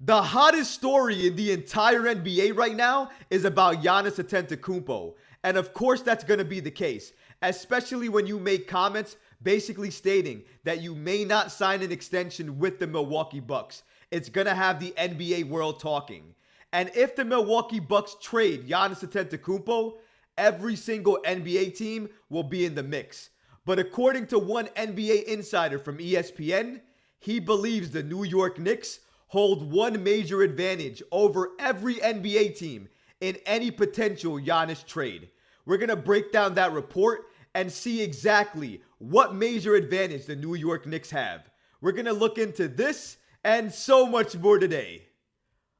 The hottest story in the entire NBA right now is about Giannis Antetokounmpo. And of course that's going to be the case, especially when you make comments basically stating that you may not sign an extension with the Milwaukee Bucks. It's going to have the NBA world talking. And if the Milwaukee Bucks trade Giannis Antetokounmpo, every single NBA team will be in the mix. But according to one NBA insider from ESPN, he believes the New York Knicks hold one major advantage over every NBA team in any potential Giannis trade. We're going to break down that report and see exactly what major advantage the New York Knicks have. We're going to look into this and so much more today.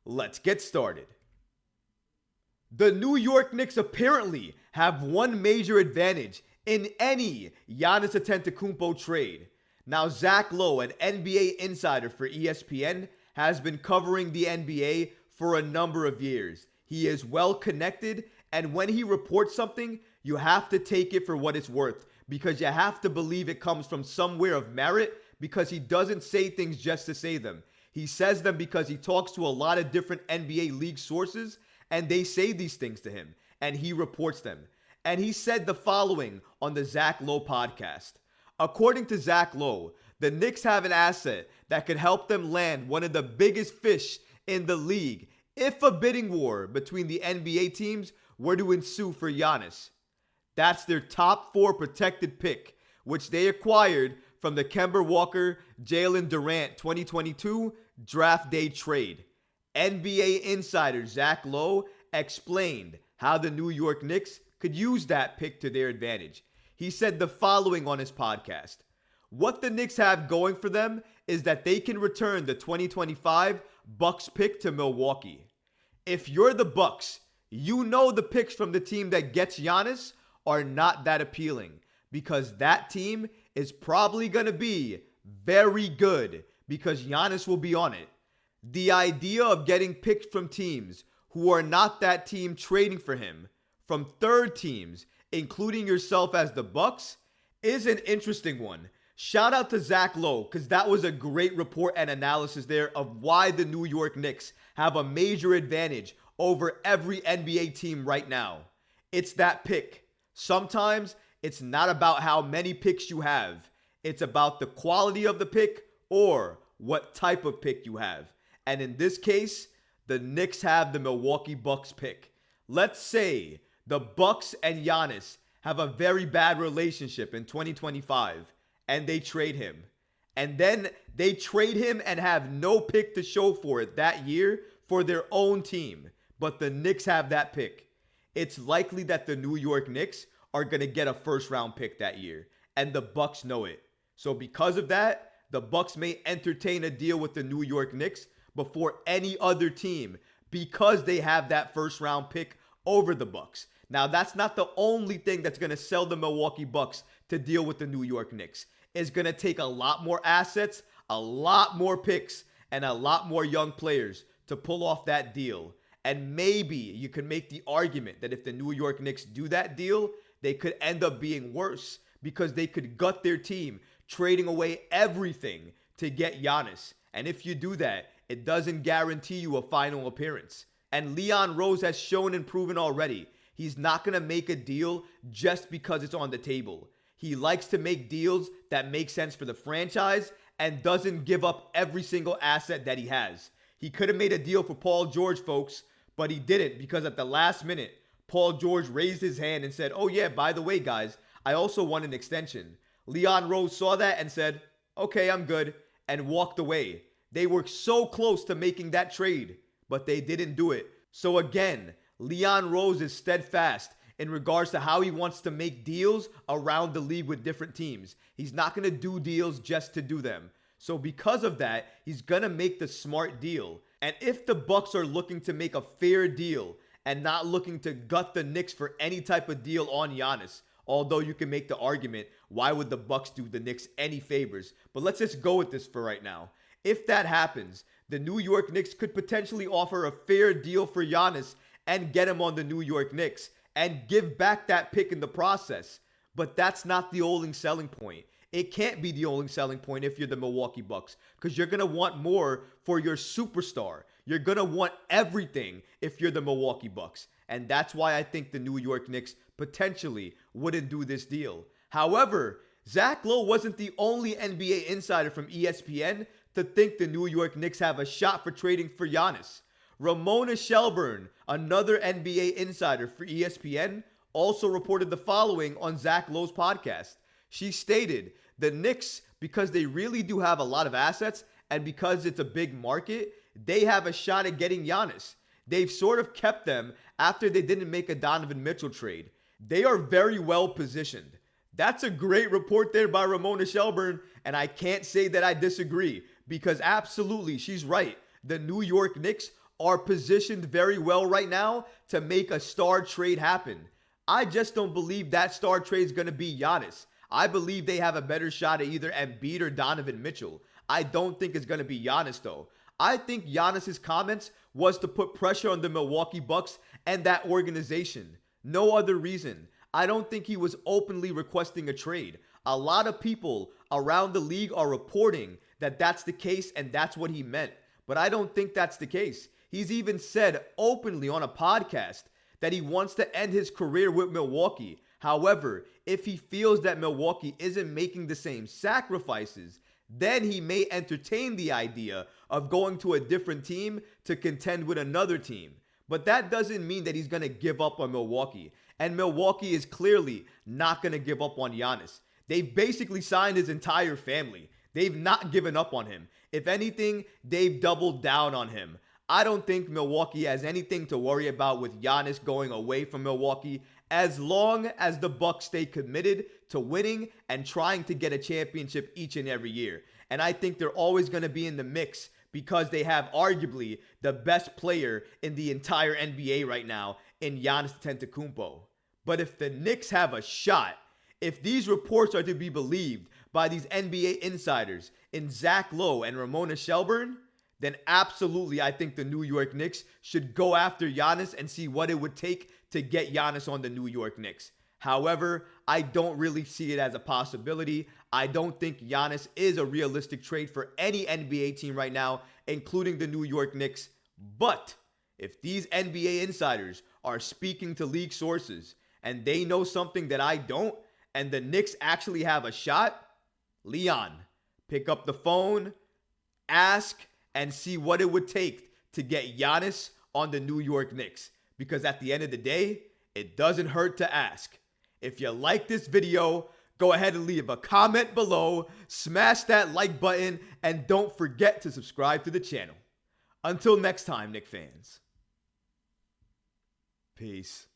Let's get started. The New York Knicks apparently have one major advantage in any Giannis Antetokounmpo trade. Now, Zach Lowe, an NBA insider for ESPN, has been covering the NBA for a number of years. He is well connected, and when he reports something, you have to take it for what it's worth because you have to believe it comes from somewhere of merit because he doesn't say things just to say them. He says them because he talks to a lot of different NBA league sources, and they say these things to him, and he reports them. And he said the following on the Zach Lowe podcast. According to Zach Lowe, the Knicks have an asset that could help them land one of the biggest fish in the league if a bidding war between the NBA teams were to ensue for Giannis. That's their top 4 protected pick, which they acquired from the Kemba Walker Jalen Durant 2022 draft day trade. NBA insider Zach Lowe explained how the New York Knicks could use that pick to their advantage. He said the following on his podcast. What the Knicks have going for them is that they can return the 2025 Bucks pick to Milwaukee. If you're the Bucks, you know the picks from the team that gets Giannis are not that appealing because that team is probably going to be very good because Giannis will be on it. The idea of getting picked from teams who are not that team trading for him, from third teams, including yourself as the Bucks, is an interesting one. Shout out to Zach Lowe because that was a great report and analysis there of why the New York Knicks have a major advantage over every NBA team right now. It's that pick. Sometimes it's not about how many picks you have. It's about the quality of the pick or what type of pick you have. And in this case, the Knicks have the Milwaukee Bucks pick. Let's say the Bucks and Giannis have a very bad relationship in 2025 and they trade him. And then they trade him and have no pick to show for it that year for their own team. But the Knicks have that pick. It's likely that the New York Knicks are going to get a first round pick that year. And the Bucks know it. So because of that, the Bucks may entertain a deal with the New York Knicks before any other team because they have that first round pick over the Bucks. Now, that's not the only thing that's going to sell the Milwaukee Bucks to deal with the New York Knicks. It's going to take a lot more assets, a lot more picks, and a lot more young players to pull off that deal. And maybe you can make the argument that if the New York Knicks do that deal, they could end up being worse because they could gut their team, trading away everything to get Giannis. And if you do that, it doesn't guarantee you a final appearance. And Leon Rose has shown and proven already, he's not going to make a deal just because it's on the table. He likes to make deals that make sense for the franchise and doesn't give up every single asset that he has. He could have made a deal for Paul George, folks, but he didn't because at the last minute, Paul George raised his hand and said, oh yeah, by the way, guys, I also want an extension. Leon Rose saw that and said, okay, I'm good, and walked away. They were so close to making that trade, but they didn't do it. So again, Leon Rose is steadfast in regards to how he wants to make deals around the league with different teams. He's not going to do deals just to do them. So because of that, he's going to make the smart deal. And if the Bucks are looking to make a fair deal and not looking to gut the Knicks for any type of deal on Giannis, although you can make the argument, why would the Bucks do the Knicks any favors? But let's just go with this for right now. If that happens, the New York Knicks could potentially offer a fair deal for Giannis and get him on the New York Knicks and give back that pick in the process. But that's not the only selling point. It can't be the only selling point if you're the Milwaukee Bucks, because you're going to want more for your superstar. You're going to want everything if you're the Milwaukee Bucks. And that's why I think the New York Knicks potentially wouldn't do this deal. However, Zach Lowe wasn't the only NBA insider from ESPN to think the New York Knicks have a shot for trading for Giannis. Ramona Shelburne, another NBA insider for ESPN, also reported the following on Zach Lowe's podcast. She stated, the Knicks, because they really do have a lot of assets and because it's a big market, they have a shot at getting Giannis. They've sort of kept them after they didn't make a Donovan Mitchell trade. They are very well positioned. That's a great report there by Ramona Shelburne, and I can't say that I disagree, because absolutely, she's right. The New York Knicks are positioned very well right now to make a star trade happen. I just don't believe that star trade is going to be Giannis. I believe they have a better shot at either Embiid or Donovan Mitchell. I don't think it's going to be Giannis, though. I think Giannis's comments was to put pressure on the Milwaukee Bucks and that organization. No other reason. I don't think he was openly requesting a trade. A lot of people around the league are reporting that that's the case and that's what he meant. But I don't think that's the case. He's even said openly on a podcast that he wants to end his career with Milwaukee. However, if he feels that Milwaukee isn't making the same sacrifices, then he may entertain the idea of going to a different team to contend with another team. But that doesn't mean that he's going to give up on Milwaukee. And Milwaukee is clearly not going to give up on Giannis. They've basically signed his entire family. They've not given up on him. If anything, they've doubled down on him. I don't think Milwaukee has anything to worry about with Giannis going away from Milwaukee as long as the Bucks stay committed to winning and trying to get a championship each and every year. And I think they're always going to be in the mix because they have arguably the best player in the entire NBA right now in Giannis Antetokounmpo. But if the Knicks have a shot, if these reports are to be believed by these NBA insiders in Zach Lowe and Ramona Shelburne, then absolutely I think the New York Knicks should go after Giannis and see what it would take to get Giannis on the New York Knicks. However, I don't really see it as a possibility. I don't think Giannis is a realistic trade for any NBA team right now, including the New York Knicks. But if these NBA insiders are speaking to league sources and they know something that I don't, and the Knicks actually have a shot, Leon, pick up the phone, ask, and see what it would take to get Giannis on the New York Knicks. Because at the end of the day, it doesn't hurt to ask. If you like this video, go ahead and leave a comment below, smash that like button, and don't forget to subscribe to the channel. Until next time, Knicks fans. Peace.